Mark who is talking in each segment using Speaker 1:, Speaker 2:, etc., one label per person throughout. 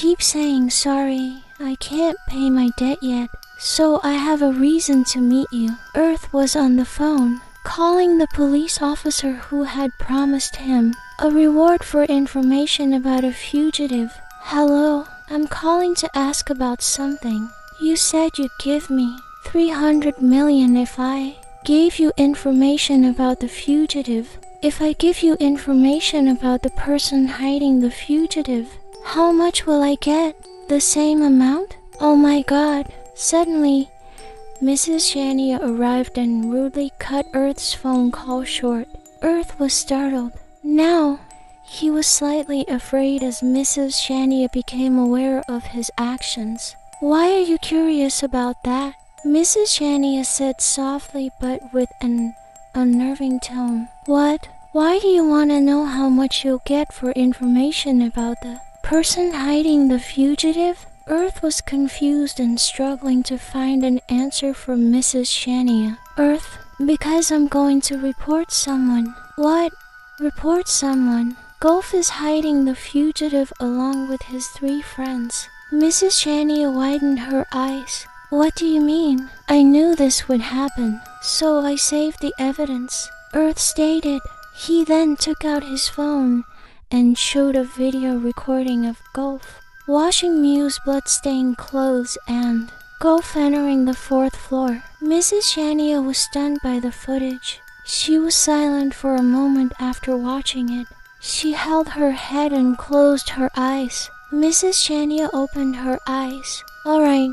Speaker 1: keep saying sorry. I can't pay my debt yet, so I have a reason to meet you. Earth was on the phone, calling the police officer who had promised him a reward for information about a fugitive. Hello, I'm calling to ask about something. You said you'd give me 300 million if I gave you information about the fugitive. If I give you information about the person hiding the fugitive, how much will I get? The same amount? Oh my God. Suddenly, Mrs. Shania arrived and rudely cut Earth's phone call short. Earth was startled. Now, he was slightly afraid as Mrs. Shania became aware of his actions. Why are you curious about that? Mrs. Shania said softly but with an unnerving tone. What? Why do you want to know how much you'll get for information about the person hiding the fugitive? Earth was confused and struggling to find an answer for Mrs. Shania. Earth, because I'm going to report someone. What? Report someone? Gulf is hiding the fugitive along with his 3 friends. Mrs. Shania widened her eyes. What do you mean? I knew this would happen, so I saved the evidence. Earth stated. He then took out his phone and showed a video recording of Gulf washing Mew's blood-stained clothes and Gulf entering the 4th floor. Mrs. Shania was stunned by the footage. She was silent for a moment after watching it. She held her head and closed her eyes. Mrs. Shania opened her eyes. Alright,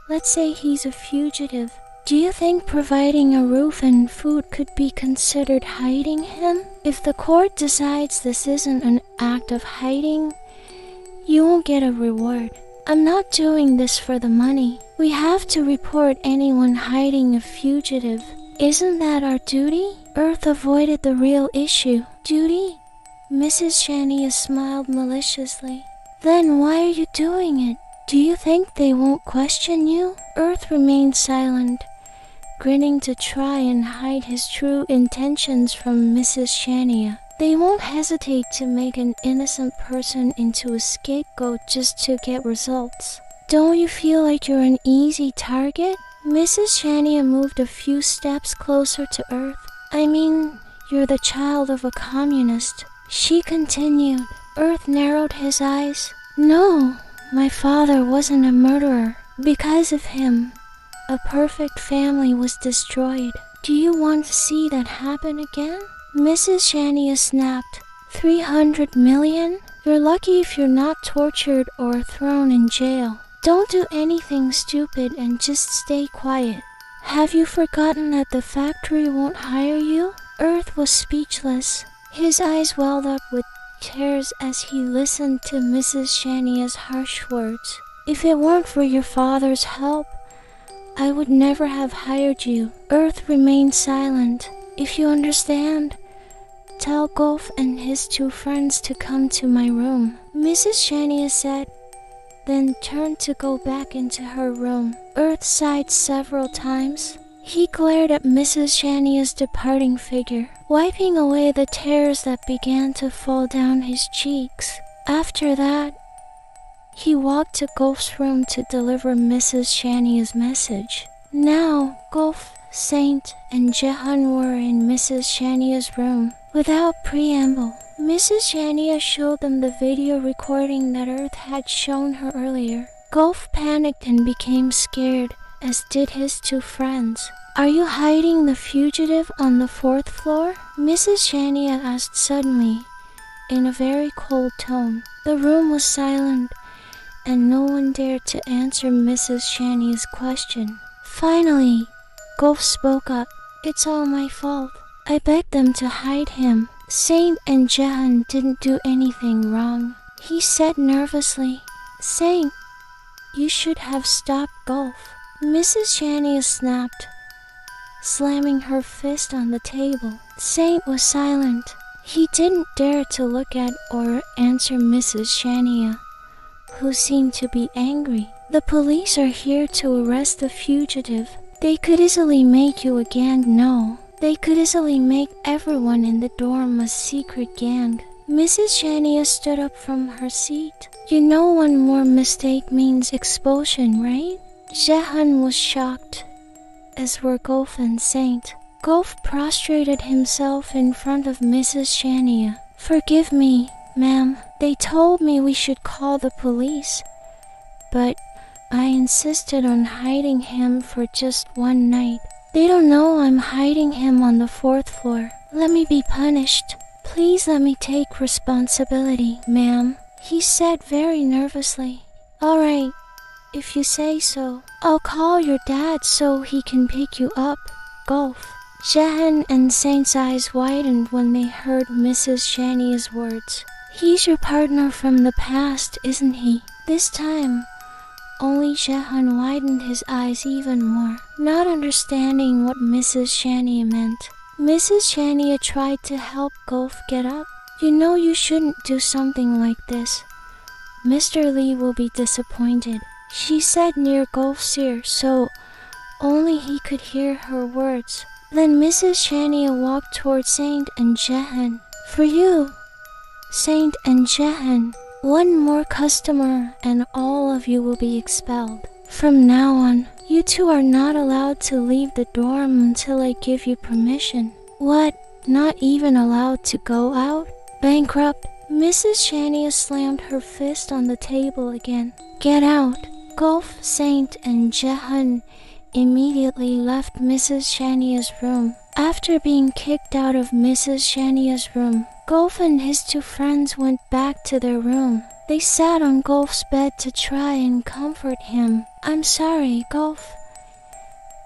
Speaker 1: let's say he's a fugitive. Do you think providing a roof and food could be considered hiding him? If the court decides this isn't an act of hiding, you won't get a reward. I'm not doing this for the money. We have to report anyone hiding a fugitive. Isn't that our duty? Earth avoided the real issue. Duty? Mrs. Shania smiled maliciously. Then why are you doing it? Do you think they won't question you? Earth remained silent, grinning to try and hide his true intentions from Mrs. Shania. They won't hesitate to make an innocent person into a scapegoat just to get results. Don't you feel like you're an easy target? Mrs. Shania moved a few steps closer to Earth. I mean, you're the child of a communist. She continued. Earth narrowed his eyes. No, my father wasn't a murderer. Because of him, a perfect family was destroyed. Do you want to see that happen again? Mrs. Shania snapped. 300 million? You're lucky if you're not tortured or thrown in jail. Don't do anything stupid and just stay quiet. Have you forgotten that the factory won't hire you? Earth was speechless. His eyes welled up with tears as he listened to Mrs. Shania's harsh words. If it weren't for your father's help, I would never have hired you. Earth remained silent. If you understand, tell Gulf and his 2 friends to come to my room. Mrs. Shania said, then turned to go back into her room. Earth sighed several times. He glared at Mrs. Shania's departing figure, wiping away the tears that began to fall down his cheeks. After that, he walked to Gulf's room to deliver Mrs. Shania's message. Now, Gulf, Saint, and Jehan were in Mrs. Shania's room. Without preamble, Mrs. Shania showed them the video recording that Earth had shown her earlier. Gulf panicked and became scared, as did his 2 friends. Are you hiding the fugitive on the 4th floor? Mrs. Shania asked suddenly, in a very cold tone. The room was silent, and no one dared to answer Mrs. Shania's question. Finally, Gulf spoke up. It's all my fault. I begged them to hide him. Saint and Jehan didn't do anything wrong. He said nervously, Saint, you should have stopped Gulf. Mrs. Shania snapped, slamming her fist on the table. Saint was silent. He didn't dare to look at or answer Mrs. Shania, who seemed to be angry. The police are here to arrest the fugitive. They could easily make you a gang. No, they could easily make everyone in the dorm a secret gang. Mrs. Shania stood up from her seat. You know one more mistake means expulsion, right? Jahan was shocked, as were Gulf and Saint. Gulf prostrated himself in front of Mrs. Shania. Forgive me, ma'am. They told me we should call the police, but I insisted on hiding him for just one night. They don't know I'm hiding him on the 4th floor. Let me be punished. Please let me take responsibility, ma'am, he said very nervously. All right, if you say so. I'll call your dad so he can pick you up. Gulf. Jahan and Saint's eyes widened when they heard Mrs. Shania's words. He's your partner from the past, isn't he? This time, only Jahan widened his eyes even more, not understanding what Mrs. Shania meant. Mrs. Shania tried to help Gulf get up. You know you shouldn't do something like this. Mr. Lee will be disappointed, she said near Gulf's ear so only he could hear her words. Then Mrs. Shania walked toward Saint and Jahan. For you, Saint and Jahan, one more customer and all of you will be expelled. From now on, you two are not allowed to leave the dorm until I give you permission. What? Not even allowed to go out? Bankrupt? Mrs. Shania slammed her fist on the table again. Get out. Gulf, Saint, and Jahan immediately left Mrs. Shania's room. After being kicked out of Mrs. Shania's room, Gulf and his two friends went back to their room. They sat on Gulf's bed to try and comfort him. I'm sorry, Gulf.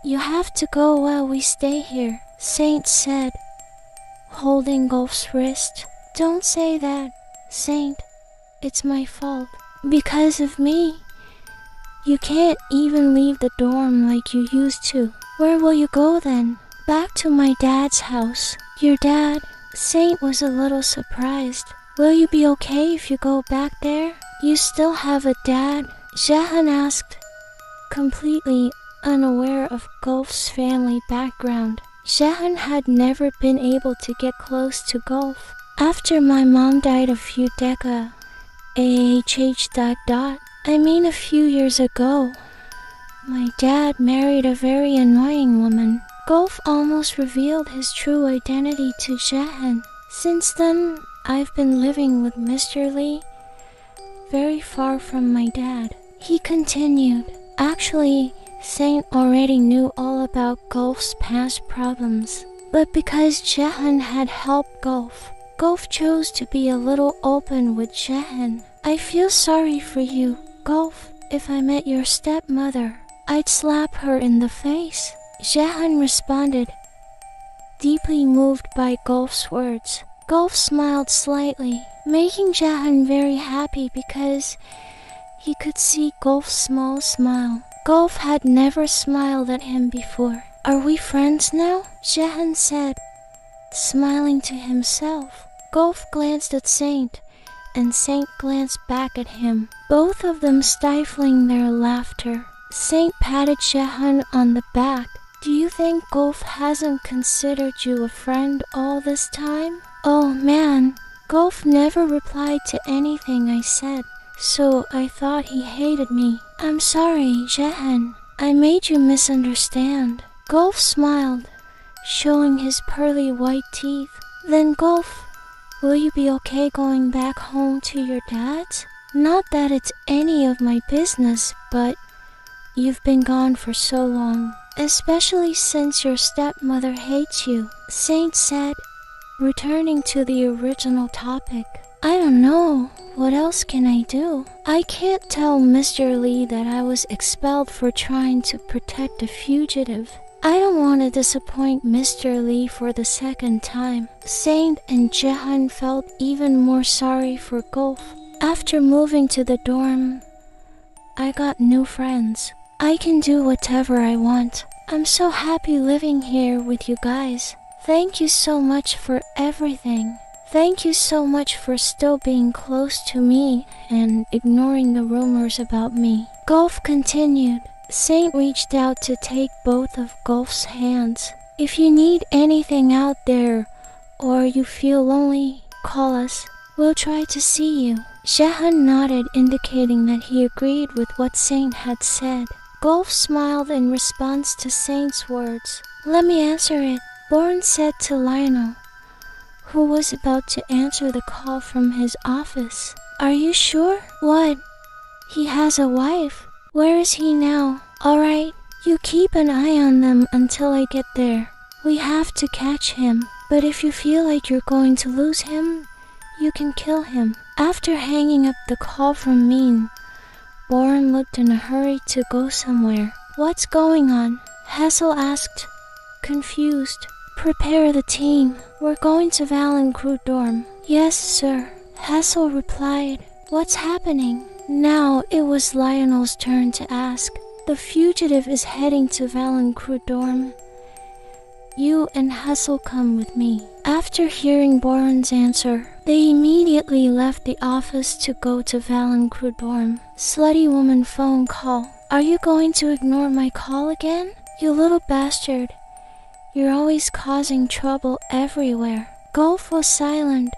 Speaker 1: You have to go while we stay here, Saint said, holding Gulf's wrist. Don't say that, Saint. It's my fault. Because of me. You can't even leave the dorm like you used to. Where will you go then? Back to my dad's house. Your dad? Saint was a little surprised. Will you be okay if you go back there? You still have a dad? Jahan asked, completely unaware of Gulf's family background. Jahan had never been able to get close to Gulf. After my mom died a few a few years ago, my dad married a very annoying woman. Gulf almost revealed his true identity to Jahan. Since then, I've been living with Mr. Lee, very far from my dad. He continued. Actually, Saint already knew all about Gulf's past problems, but because Jahan had helped Gulf, Gulf chose to be a little open with Jahan. I feel sorry for you, Gulf. If I met your stepmother, I'd slap her in the face. Jahan responded, deeply moved by Gulf's words. Gulf smiled slightly, making Jahan very happy because he could see Gulf's small smile. Gulf had never smiled at him before. Are we friends now? Jahan said, smiling to himself. Gulf glanced at Saint, and Saint glanced back at him, both of them stifling their laughter. Saint patted Jahan on the back. Do you think Gulf hasn't considered you a friend all this time? Oh man, Gulf never replied to anything I said, so I thought he hated me. I'm sorry, Jahan. I made you misunderstand. Gulf smiled, showing his pearly white teeth. Then Gulf, will you be okay going back home to your dad's? Not that it's any of my business, but you've been gone for so long, especially since your stepmother hates you, Saint said, returning to the original topic. I don't know. What else can I do? I can't tell Mr. Lee that I was expelled for trying to protect a fugitive. I don't want to disappoint Mr. Lee for the second time. Saint and Jahan felt even more sorry for Gulf. After moving to the dorm, I got new friends. I can do whatever I want. I'm so happy living here with you guys. Thank you so much for everything. Thank you so much for still being close to me and ignoring the rumors about me. Gulf continued. Saint reached out to take both of Gulf's hands. If you need anything out there or you feel lonely, call us. We'll try to see you. Jehan nodded, indicating that he agreed with what Saint had said. Gulf smiled in response to Saint's words. Let me answer it, Bourne said to Lionel, who was about to answer the call from his office. Are you sure? What? He has a wife. Where is he now? All right, you keep an eye on them until I get there. We have to catch him, but if you feel like you're going to lose him, you can kill him. After hanging up the call from Mean, Bourne looked in a hurry to go somewhere. What's going on? Hassel asked, confused. Prepare the team. We're going to Valencrew dorm. Yes, sir. Hassel replied. What's happening? Now it was Lionel's turn to ask. The fugitive is heading to Valencrew dorm. You and Hassel come with me. After hearing Bourne's answer, they immediately left the office to go to Valencrew dorm. Slutty woman phone call. Are you going to ignore my call again? You little bastard. You're always causing trouble everywhere. Gulf was silent,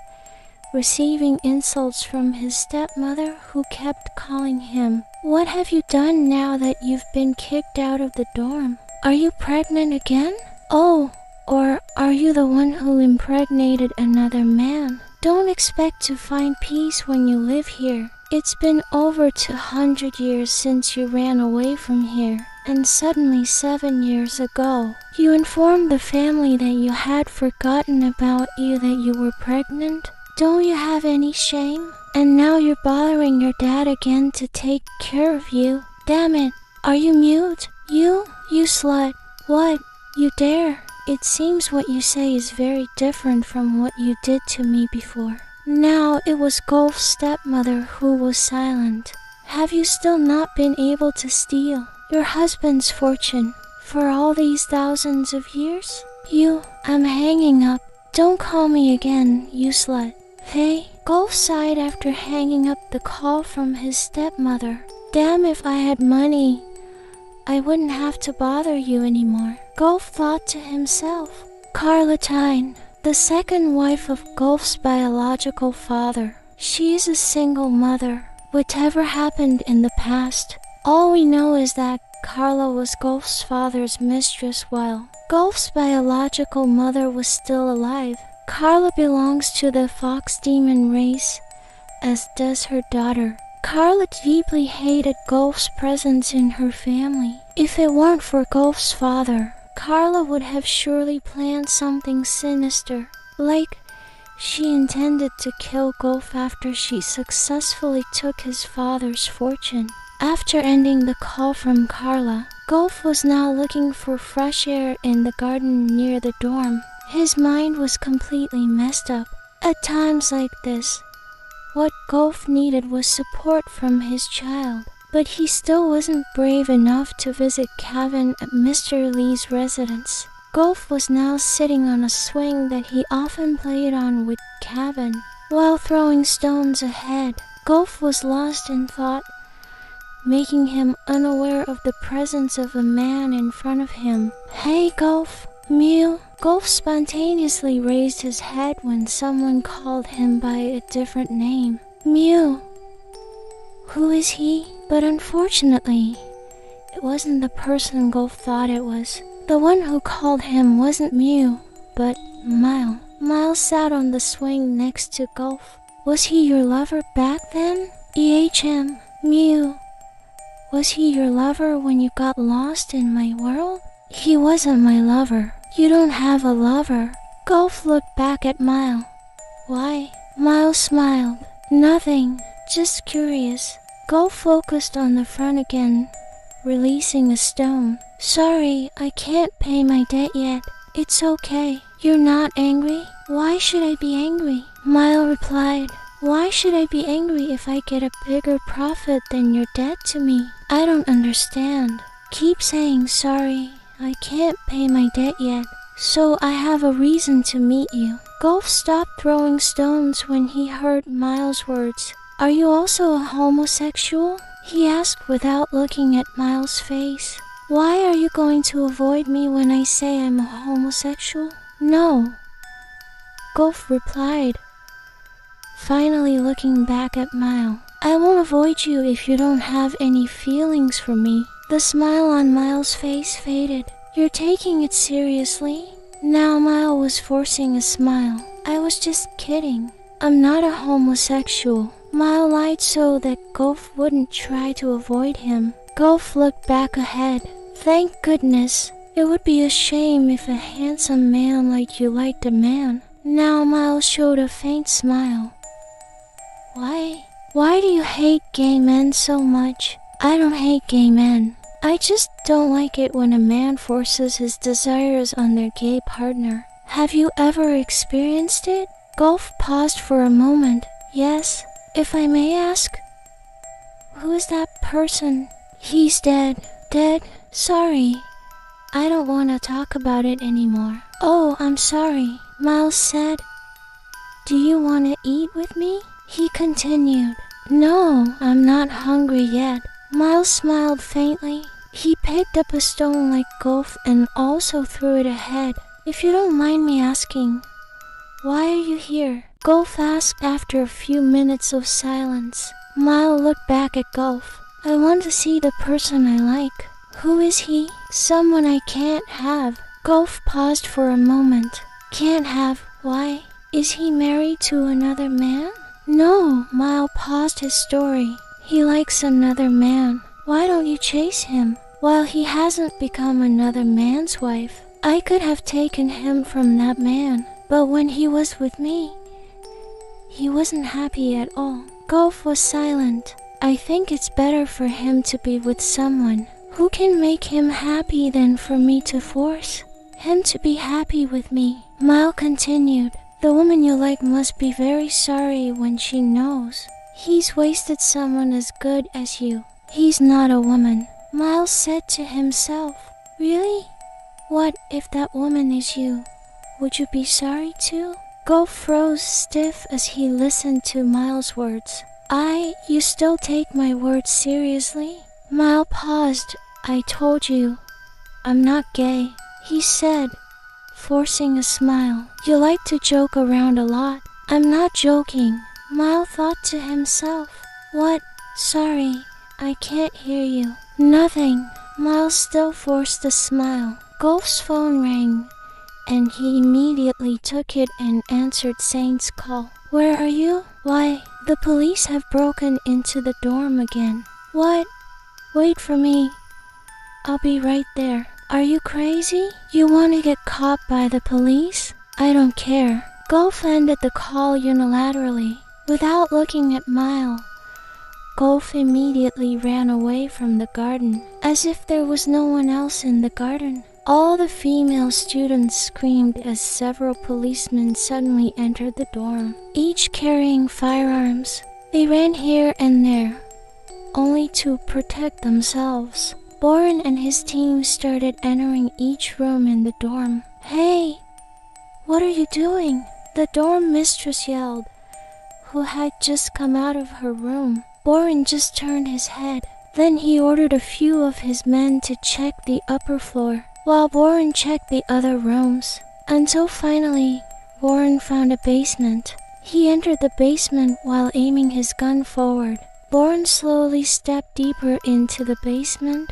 Speaker 1: receiving insults from his stepmother who kept calling him. What have you done now that you've been kicked out of the dorm? Are you pregnant again? Oh, or are you the one who impregnated another man? Don't expect to find peace when you live here. It's been over 200 years since you ran away from here, and suddenly 7 years ago, you informed the family that you had forgotten about you, that you were pregnant. Don't you have any shame? And now you're bothering your dad again to take care of you. Damn it, are you mute? You slut. What? You dare? It seems what you say is very different from what you did to me before. Now it was Gulf's stepmother who was silent. Have you still not been able to steal your husband's fortune for all these thousands of years? I'm hanging up. Don't call me again, you slut. Hey, Gulf sighed after hanging up the call from his stepmother. Damn, if I had money, I wouldn't have to bother you anymore. Gulf thought to himself. Carlottine, the second wife of Gulf's biological father. She is a single mother. Whatever happened in the past, all we know is that Carla was Gulf's father's mistress while Gulf's biological mother was still alive. Carla belongs to the fox demon race, as does her daughter. Carla deeply hated Gulf's presence in her family. If it weren't for Gulf's father, Carla would have surely planned something sinister, like she intended to kill Gulf after she successfully took his father's fortune. After ending the call from Carla, Gulf was now looking for fresh air in the garden near the dorm. His mind was completely messed up. At times like this, what Gulf needed was support from his child. But he still wasn't brave enough to visit Kevin at Mr. Lee's residence. Gulf was now sitting on a swing that he often played on with Kevin. While throwing stones ahead, Gulf was lost in thought, making him unaware of the presence of a man in front of him. Hey, Gulf. Mew. Gulf spontaneously raised his head when someone called him by a different name. Mew. Who is he? But unfortunately, it wasn't the person Gulf thought it was. The one who called him wasn't Mew, but Mile. Mile sat on the swing next to Gulf. Was he your lover back then? Mew. Was he your lover when you got lost in my world? He wasn't my lover. You don't have a lover. Gulf looked back at Mile. Why? Mile smiled. Nothing. Just curious. Gulf focused on the front again, releasing a stone. Sorry, I can't pay my debt yet. It's okay. You're not angry? Why should I be angry? Mile replied. Why should I be angry if I get a bigger profit than your debt to me? I don't understand. Keep saying sorry. I can't pay my debt yet, so I have a reason to meet you. Gulf stopped throwing stones when he heard Mile's words. Are you also a homosexual? He asked without looking at Mile's face. Why are you going to avoid me when I say I'm a homosexual? No, Gulf replied. finally looking back at Mile. I won't avoid you if you don't have any feelings for me. The smile on Mile's face faded. You're taking it seriously? Now Mile was forcing a smile. I was just kidding. I'm not a homosexual. Mile lied so that Gulf wouldn't try to avoid him. Gulf looked back ahead. Thank goodness. It would be a shame if a handsome man like you liked a man. Now Mile showed a faint smile. Why do you hate gay men so much? I don't hate gay men. I just don't like it when a man forces his desires on their gay partner. Have you ever experienced it? Gulf paused for a moment. Yes, if I may ask. Who is that person? He's dead. Dead? Sorry. I don't want to talk about it anymore. Oh, I'm sorry, Miles said. Do you want to eat with me? He continued. No, I'm not hungry yet. Miles smiled faintly. He picked up a stone like Gulf and also threw it ahead. If you don't mind me asking, why are you here? Gulf asked after a few minutes of silence. Mile looked back at Gulf. I want to see the person I like. Who is he? Someone I can't have. Gulf paused for a moment. Can't have? Why? Is he married to another man? No, Mile paused his story. He likes another man. Why don't you chase him? While he hasn't become another man's wife, I could have taken him from that man. But when he was with me, he wasn't happy at all. Gulf was silent. I think it's better for him to be with someone who can make him happy than for me to force him to be happy with me. Mile continued. The woman you like must be very sorry when she knows he's wasted someone as good as you. He's not a woman, Miles said to himself. Really? What if that woman is you? Would you be sorry too? Gulf froze stiff as he listened to Miles' words. You still take my words seriously? Mile paused. I told you, I'm not gay, he said, forcing a smile. You like to joke around a lot. I'm not joking, Mile thought to himself. What? Sorry, I can't hear you. Nothing. Mile still forced a smile. Gulf's phone rang, and he immediately took it and answered Saint's call. Where are you? Why, the police have broken into the dorm again. What? Wait for me. I'll be right there. Are you crazy? You want to get caught by the police? I don't care. Gulf ended the call unilaterally. Without looking at Mile, Gulf immediately ran away from the garden, as if there was no one else in the garden. All the female students screamed as several policemen suddenly entered the dorm, each carrying firearms. They ran here and there, only to protect themselves. Boren and his team started entering each room in the dorm. Hey, what are you doing? The dorm mistress yelled, who had just come out of her room. Boren just turned his head. Then he ordered a few of his men to check the upper floor, while Boren checked the other rooms, until finally Boren found a basement. He entered the basement while aiming his gun forward. Boren slowly stepped deeper into the basement,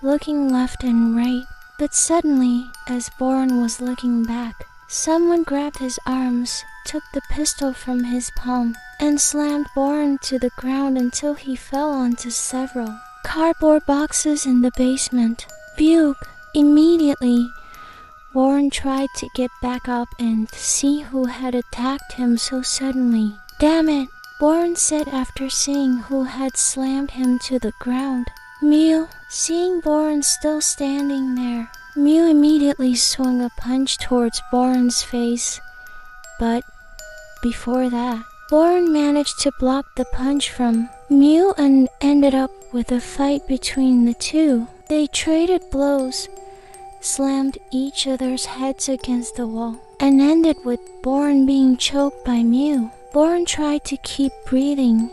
Speaker 1: looking left and right. But suddenly, as Boren was looking back, someone grabbed his arms, took the pistol from his palm, and slammed Boren to the ground until he fell onto several cardboard boxes in the basement. Bugh! Immediately, Boren tried to get back up and see who had attacked him so suddenly. Damn it, Boren said after seeing who had slammed him to the ground. Mew, seeing Boren still standing there, Mew immediately swung a punch towards Boren's face. But before that, Boren managed to block the punch from Mew and ended up with a fight between the two. They traded blows, slammed each other's heads against the wall, and ended with Boren being choked by Mew. Boren tried to keep breathing,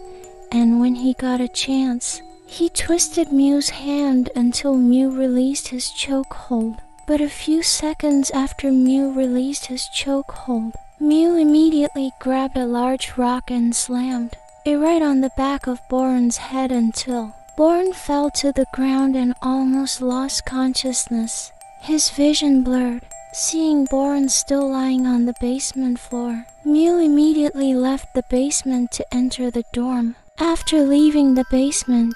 Speaker 1: and when he got a chance, he twisted Mew's hand until Mew released his chokehold. But a few seconds after Mew released his chokehold, Mew immediately grabbed a large rock and slammed it right on the back of Boren's head until Boren fell to the ground and almost lost consciousness. His vision blurred, seeing Boren still lying on the basement floor. Mew immediately left the basement to enter the dorm. After leaving the basement,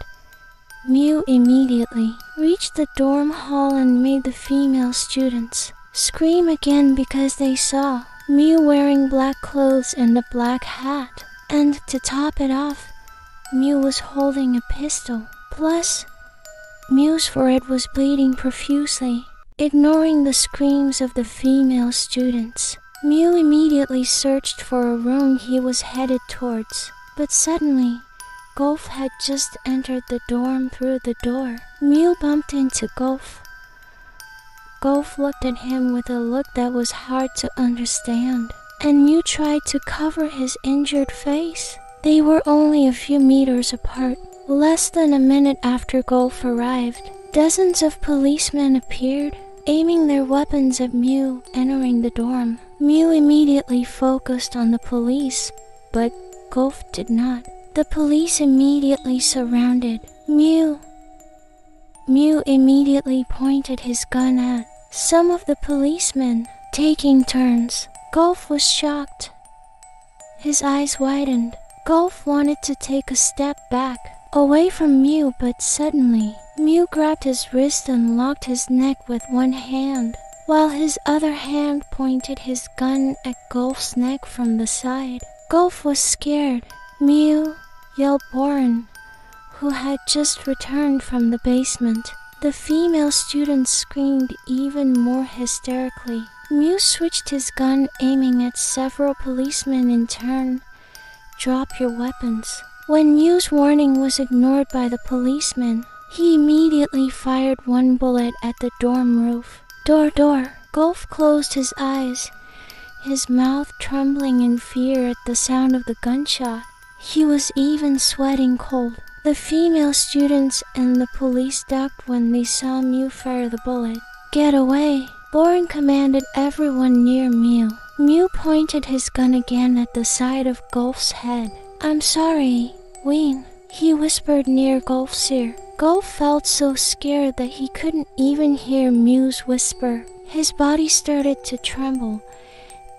Speaker 1: Mew immediately reached the dorm hall and made the female students scream again because they saw Mew wearing black clothes and a black hat. And to top it off, Mew was holding a pistol. Plus, Mew's forehead was bleeding profusely. Ignoring the screams of the female students, Mew immediately searched for a room he was headed towards. But suddenly, Gulf had just entered the dorm through the door. Mew bumped into Gulf. Gulf looked at him with a look that was hard to understand, and Mew tried to cover his injured face. They were only a few meters apart. Less than a minute after Gulf arrived, dozens of policemen appeared, aiming their weapons at Mew entering the dorm. Mew immediately focused on the police, but Gulf did not. The police immediately surrounded Mew. Mew immediately pointed his gun at some of the policemen, taking turns. Gulf was shocked. His eyes widened. Gulf wanted to take a step back, away from Mew, but suddenly, Mew grabbed his wrist and locked his neck with one hand, while his other hand pointed his gun at Gulf's neck from the side. Gulf was scared. Mew, yelled Boren, who had just returned from the basement. The female students screamed even more hysterically. Mew switched his gun, aiming at several policemen in turn. Drop your weapons. When Mew's warning was ignored by the policeman, he immediately fired one bullet at the dorm roof. Door. Gulf closed his eyes, his mouth trembling in fear at the sound of the gunshot. He was even sweating cold. The female students and the police ducked when they saw Mew fire the bullet. Get away, Boren commanded everyone near Mew. Mew pointed his gun again at the side of Gulf's head. I'm sorry, Ween, he whispered near Gulf's ear. Gulf felt so scared that he couldn't even hear Mew's whisper. His body started to tremble,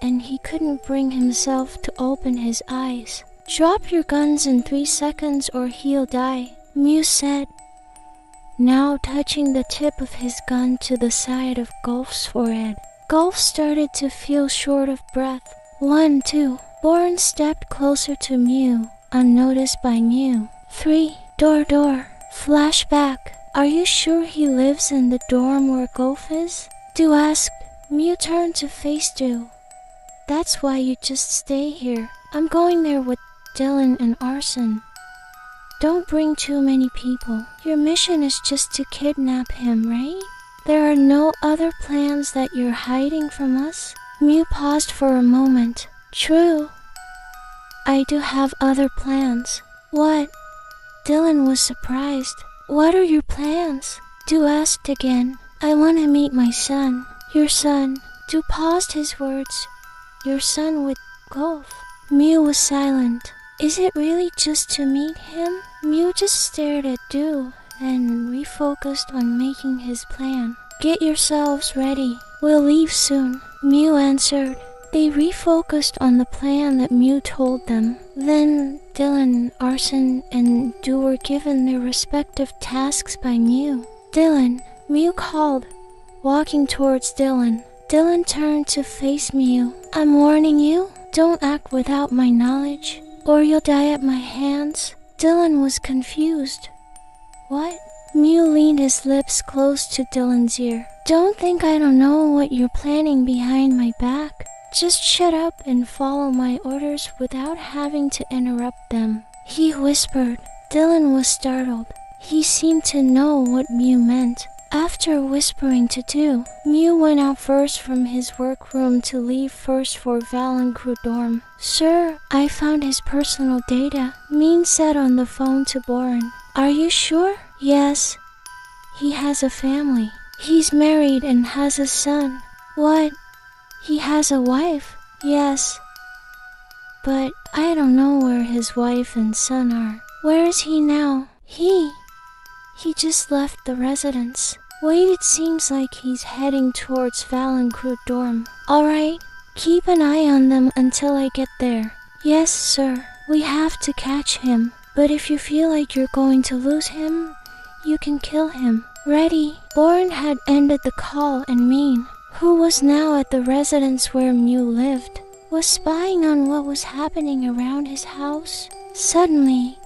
Speaker 1: and he couldn't bring himself to open his eyes. Drop your guns in 3 seconds or he'll die, Mew said, now touching the tip of his gun to the side of Gulf's forehead. Gulf started to feel short of breath. 1, 2. Boren stepped closer to Mew, unnoticed by Mew. 3. Door. Flashback. Are you sure he lives in the dorm where Gulf is? Du asked. Mew turned to face Du. That's why you just stay here. I'm going there with Dylan and Arson. Don't bring too many people. Your mission is just to kidnap him, right? There are no other plans that you're hiding from us? Mew paused for a moment. True. I do have other plans. What? Dylan was surprised. What are your plans? Du asked again. I want to meet my son. Your son. Du paused his words. Your son with Gulf. Mew was silent. Is it really just to meet him? Mew just stared at Du and refocused on making his plan. Get yourselves ready. We'll leave soon, Mew answered. They refocused on the plan that Mew told them. Then Dylan, Arson, and Du were given their respective tasks by Mew. Dylan, Mew called, walking towards Dylan. Dylan turned to face Mew. I'm warning you, don't act without my knowledge, or you'll die at my hands. Dylan was confused. What? Mew leaned his lips close to Dylan's ear. Don't think I don't know what you're planning behind my back. Just shut up and follow my orders without having to interrupt them, he whispered. Dylan was startled. He seemed to know what Mew meant. After whispering to Du, Mew went out first from his workroom to leave first for Val and crew dorm. Sir, I found his personal data, Mean said on the phone to Boren. Are you sure? Yes. He has a family. He's married and has a son. What? He has a wife? Yes, but I don't know where his wife and son are. Where is he now? He just left the residence. Wait, it seems like he's heading towards Valencrut dorm. Alright, keep an eye on them until I get there. Yes, sir. We have to catch him. But if you feel like you're going to lose him, you can kill him. Ready? Boren had ended the call, and Min, who was now at the residence where Mew lived, was spying on what was happening around his house. Suddenly,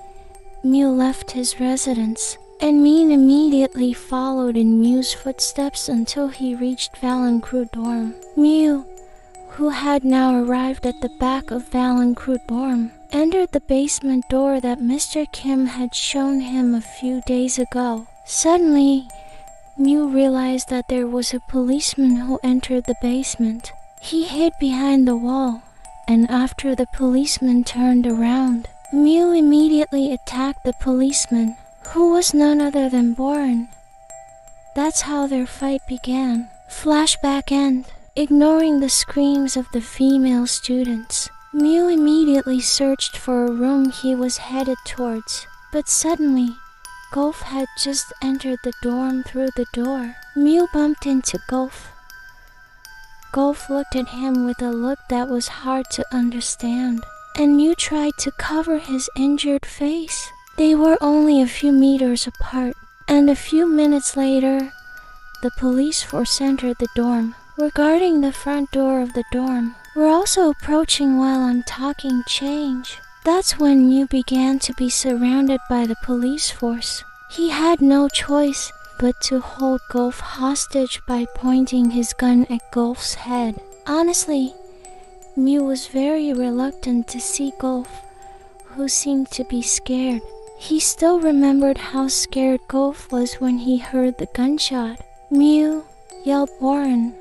Speaker 1: Mew left his residence, and Min immediately followed in Mew's footsteps until he reached Valencrut dorm. Mew, who had now arrived at the back of Valencrut dorm, entered the basement door that Mr. Kim had shown him a few days ago. Suddenly, Mew realized that there was a policeman who entered the basement. He hid behind the wall, and after the policeman turned around, Mew immediately attacked the policeman, who was none other than Boren. That's how their fight began. Flashback end. Ignoring the screams of the female students, Mew immediately searched for a room he was headed towards. But suddenly, Gulf had just entered the dorm through the door. Mew bumped into Gulf. Gulf looked at him with a look that was hard to understand, and Mew tried to cover his injured face. They were only a few meters apart, and a few minutes later, the police force entered the dorm. Regarding the front door of the dorm, we're also approaching while I'm talking change. That's when Mew began to be surrounded by the police force. He had no choice but to hold Gulf hostage by pointing his gun at Gulf's head. Honestly, Mew was very reluctant to see Gulf, who seemed to be scared. He still remembered how scared Gulf was when he heard the gunshot. Mew, yelled Boren,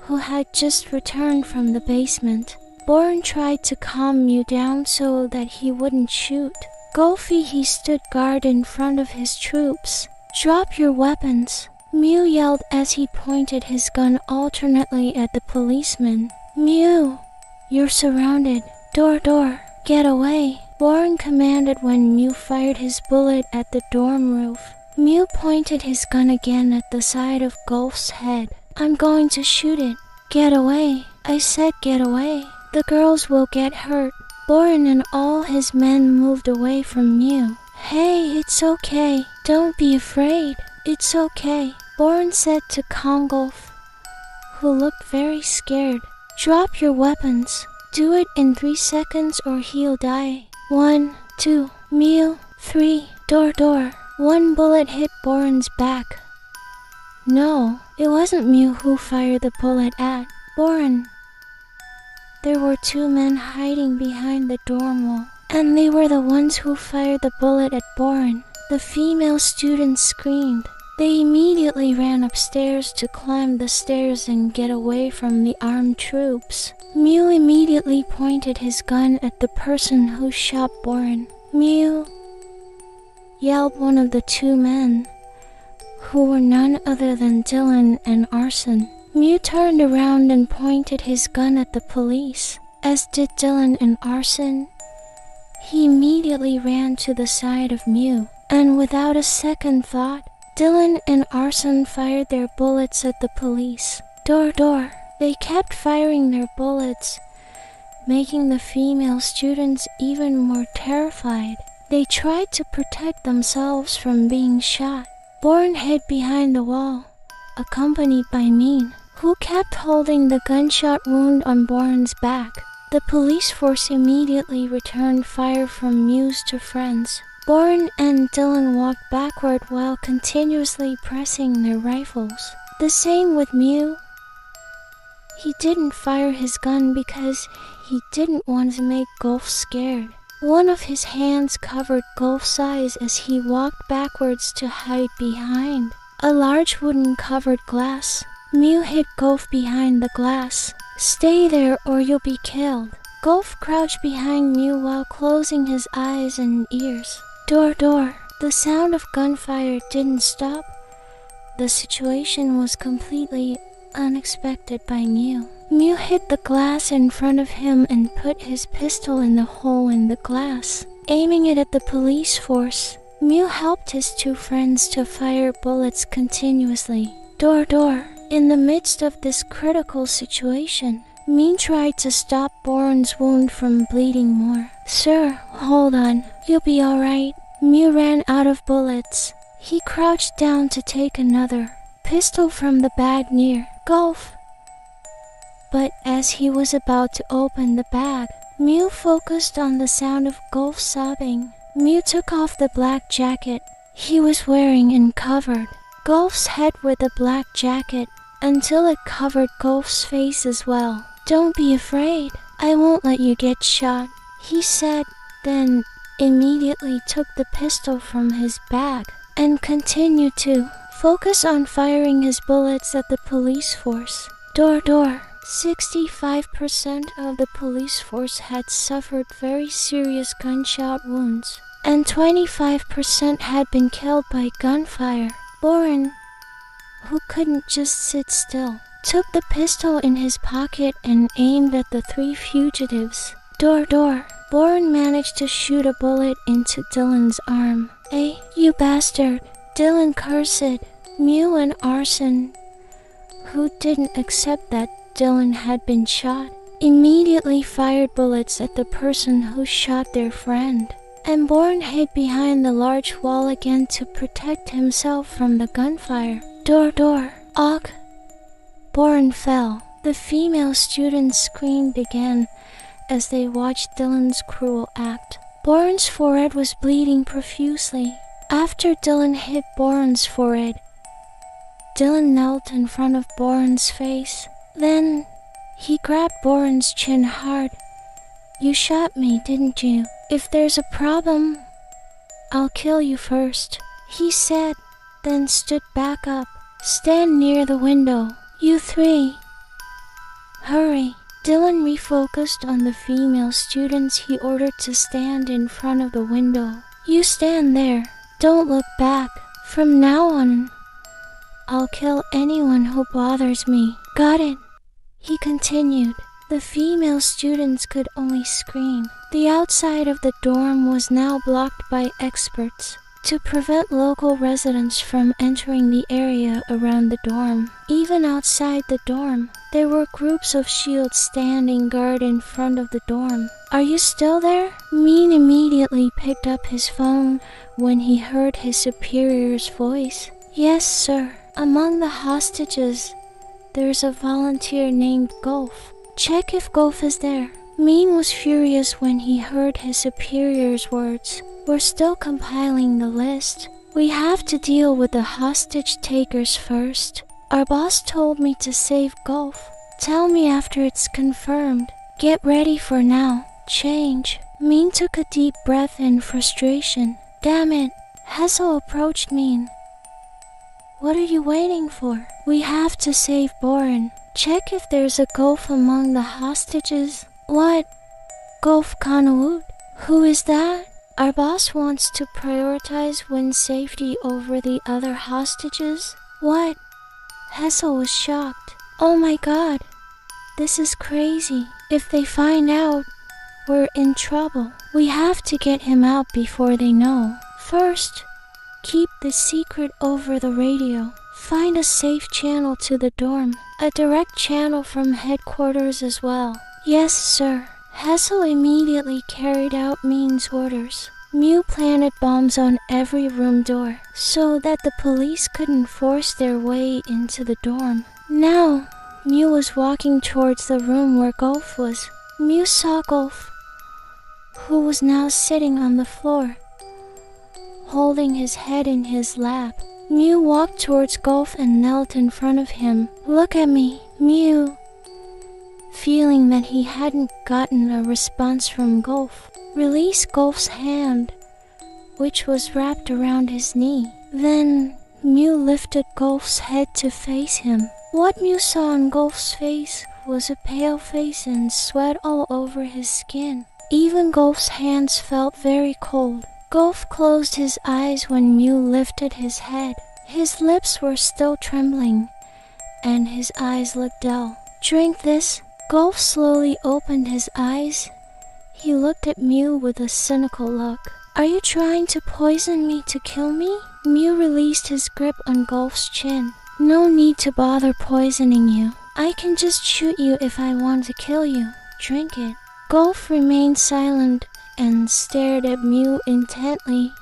Speaker 1: who had just returned from the basement. Boren tried to calm Mew down so that he wouldn't shoot. Golfy, he stood guard in front of his troops. Drop your weapons, Mew yelled as he pointed his gun alternately at the policeman. Mew, you're surrounded. Door, get away, Boren commanded when Mew fired his bullet at the dorm roof. Mew pointed his gun again at the side of Gulf's head. I'm going to shoot it. Get away. I said get away. The girls will get hurt. Boren and all his men moved away from Mew. Hey, it's okay. Don't be afraid. It's okay, Boren said to Gulf, who looked very scared. Drop your weapons. Do it in 3 seconds or he'll die. 1, 2, Mew, 3, door. 1 bullet hit Boren's back. No, it wasn't Mew who fired the bullet at Boren. There were 2 men hiding behind the dorm wall, and they were the ones who fired the bullet at Boren. The female students screamed. They immediately ran upstairs to climb the stairs and get away from the armed troops. Mew immediately pointed his gun at the person who shot Boren. Mew, yelled one of the 2 men, who were none other than Dylan and Arson. Mew turned around and pointed his gun at the police, as did Dylan and Arson. He immediately ran to the side of Mew, and without a second thought, Dylan and Arson fired their bullets at the police. Door. They kept firing their bullets, making the female students even more terrified. They tried to protect themselves from being shot. Boren hid behind the wall, accompanied by Min, who kept holding the gunshot wound on Boren's back. The police force immediately returned fire from Mew's to friends. Boren and Dylan walked backward while continuously pressing their rifles. The same with Mew. He didn't fire his gun because he didn't want to make Gulf scared. One of his hands covered Gulf's eyes as he walked backwards to hide behind a large wooden covered glass. Mew hid Gulf behind the glass. Stay there or you'll be killed. Gulf crouched behind Mew while closing his eyes and ears. Door. The sound of gunfire didn't stop. The situation was completely unexpected by Mew. Mew hit the glass in front of him and put his pistol in the hole in the glass, aiming it at the police force. Mew helped his two friends to fire bullets continuously. Door. In the midst of this critical situation, Mew tried to stop Boren's wound from bleeding more. Sir, hold on. You'll be alright. Mew ran out of bullets. He crouched down to take another pistol from the bag near Gulf. But as he was about to open the bag, Mew focused on the sound of Gulf sobbing. Mew took off the black jacket he was wearing and covered Gulf's head with the black jacket until it covered Gulf's face as well. Don't be afraid. I won't let you get shot, he said, then immediately took the pistol from his bag and continued to focus on firing his bullets at the police force. Door. 65% of the police force had suffered very serious gunshot wounds, and 25% had been killed by gunfire. Boren, who couldn't just sit still, took the pistol in his pocket and aimed at the three fugitives. Door. Boren managed to shoot a bullet into Dylan's arm. Hey, you bastard, Dylan cursed. Mew and Arson, who didn't accept that Dylan had been shot, immediately fired bullets at the person who shot their friend, and Boren hid behind the large wall again to protect himself from the gunfire. Door. Og. Boren fell. The female students screamed again as they watched Dylan's cruel act. Boren's forehead was bleeding profusely. After Dylan hit Boren's forehead, Dylan knelt in front of Boren's face. Then he grabbed Boren's chin hard. You shot me, didn't you? If there's a problem, I'll kill you first, he said, then stood back up. Stand near the window. You three. Hurry. Dylan refocused on the female students he ordered to stand in front of the window. You stand there. Don't look back. From now on, I'll kill anyone who bothers me. Got it? He continued. The female students could only scream. The outside of the dorm was now blocked by experts to prevent local residents from entering the area around the dorm. Even outside the dorm, there were groups of shields standing guard in front of the dorm. Are you still there? Mean immediately picked up his phone when he heard his superior's voice. Yes, sir. Among the hostages, there's a volunteer named Gulf. Check if Gulf is there. Mean was furious when he heard his superior's words. We're still compiling the list. We have to deal with the hostage takers first. Our boss told me to save Gulf. Tell me after it's confirmed. Get ready for now. Change. Mean took a deep breath in frustration. Damn it. Hazel approached Mean. What are you waiting for? We have to save Boren. Check if there's a Gulf among the hostages. What? Gulf Kanawut? Who is that? Our boss wants to prioritize Wynn's safety over the other hostages. What? Hazel was shocked. Oh my god. This is crazy. If they find out, we're in trouble. We have to get him out before they know. First, keep the secret over the radio. Find a safe channel to the dorm. A direct channel from headquarters as well. Yes, sir. Hazel immediately carried out Mean's orders. Mew planted bombs on every room door so that the police couldn't force their way into the dorm. Now, Mew was walking towards the room where Gulf was. Mew saw Gulf, who was now sitting on the floor, holding his head in his lap. Mew walked towards Gulf and knelt in front of him. Look at me, Mew. Feeling that he hadn't gotten a response from Gulf, released Gulf's hand, which was wrapped around his knee. Then Mew lifted Gulf's head to face him. What Mew saw on Gulf's face was a pale face and sweat all over his skin. Even Gulf's hands felt very cold. Gulf closed his eyes when Mew lifted his head. His lips were still trembling, and his eyes looked dull. Drink this. Gulf slowly opened his eyes. He looked at Mew with a cynical look. Are you trying to poison me to kill me? Mew released his grip on Gulf's chin. No need to bother poisoning you. I can just shoot you if I want to kill you. Drink it. Gulf remained silent and stared at Mew intently,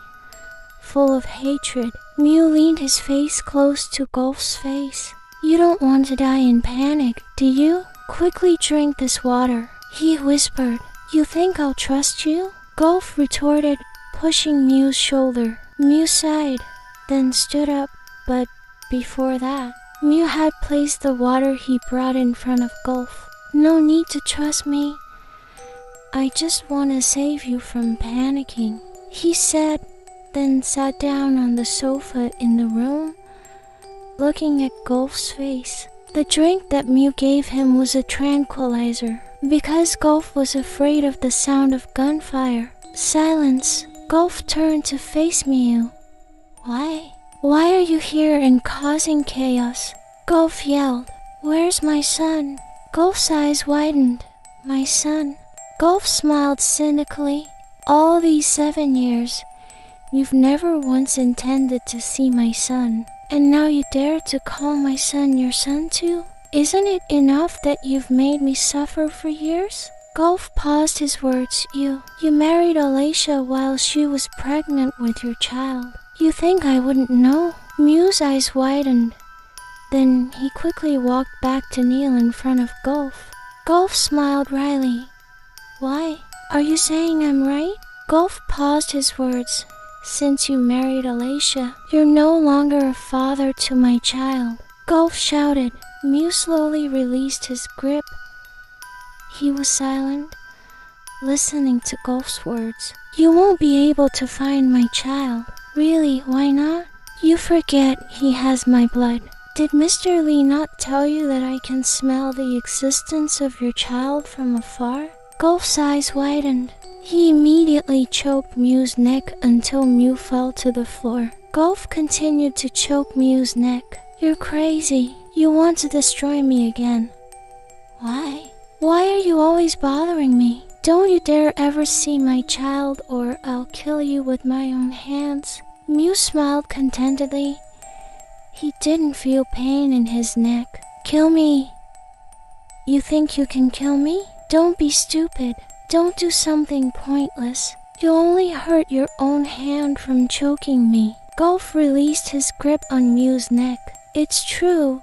Speaker 1: full of hatred. Mew leaned his face close to Gulf's face. You don't want to die in panic, do you? Quickly drink this water, he whispered. You think I'll trust you? Gulf retorted, pushing Mew's shoulder. Mew sighed, then stood up, but before that, Mew had placed the water he brought in front of Gulf. No need to trust me. I just want to save you from panicking, he said, then sat down on the sofa in the room, looking at Gulf's face. The drink that Mew gave him was a tranquilizer. Because Gulf was afraid of the sound of gunfire. Silence. Gulf turned to face Mew. Why? Why are you here and causing chaos? Gulf yelled. Where's my son? Gulf's eyes widened. My son. Gulf smiled cynically. All these 7 years, you've never once intended to see my son. And now you dare to call my son your son too? Isn't it enough that you've made me suffer for years? Gulf paused his words. You married Alacia while she was pregnant with your child. You think I wouldn't know? Mew's eyes widened. Then he quickly walked back to kneel in front of Gulf. Gulf smiled wryly. Why? Are you saying I'm right? Gulf paused his words. Since you married Alacia, you're no longer a father to my child. Gulf shouted. Mew slowly released his grip. He was silent, listening to Gulf's words. You won't be able to find my child. Really, why not? You forget he has my blood. Did Mr. Lee not tell you that I can smell the existence of your child from afar? Gulf's eyes widened. He immediately choked Mew's neck until Mew fell to the floor. Gulf continued to choke Mew's neck. You're crazy. You want to destroy me again. Why? Why are you always bothering me? Don't you dare ever see my child or I'll kill you with my own hands. Mew smiled contentedly. He didn't feel pain in his neck. Kill me. You think you can kill me? Don't be stupid. Don't do something pointless. You'll only hurt your own hand from choking me. Gulf released his grip on Mew's neck. It's true.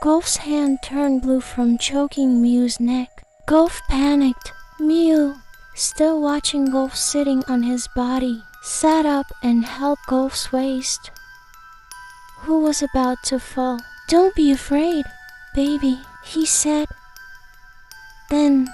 Speaker 1: Gulf's hand turned blue from choking Mew's neck. Gulf panicked. Mew, still watching Gulf sitting on his body, sat up and held Gulf's waist, who was about to fall. Don't be afraid, baby, he said. Then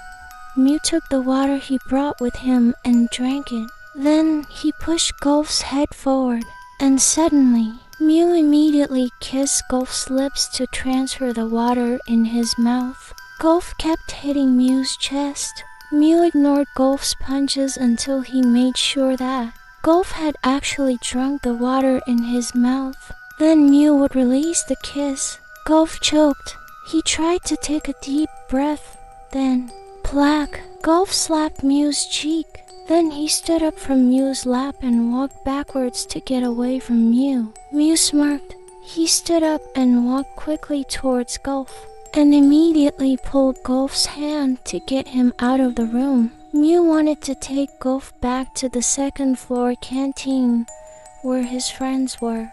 Speaker 1: Mew took the water he brought with him and drank it. Then he pushed Gulf's head forward, and suddenly, Mew immediately kissed Gulf's lips to transfer the water in his mouth. Gulf kept hitting Mew's chest. Mew ignored Gulf's punches until he made sure that Gulf had actually drunk the water in his mouth. Then Mew would release the kiss. Gulf choked. He tried to take a deep breath. Then, plaque. Gulf slapped Mew's cheek. Then he stood up from Mew's lap and walked backwards to get away from Mew. Mew smirked. He stood up and walked quickly towards Gulf, and immediately pulled Gulf's hand to get him out of the room. Mew wanted to take Gulf back to the second floor canteen where his friends were.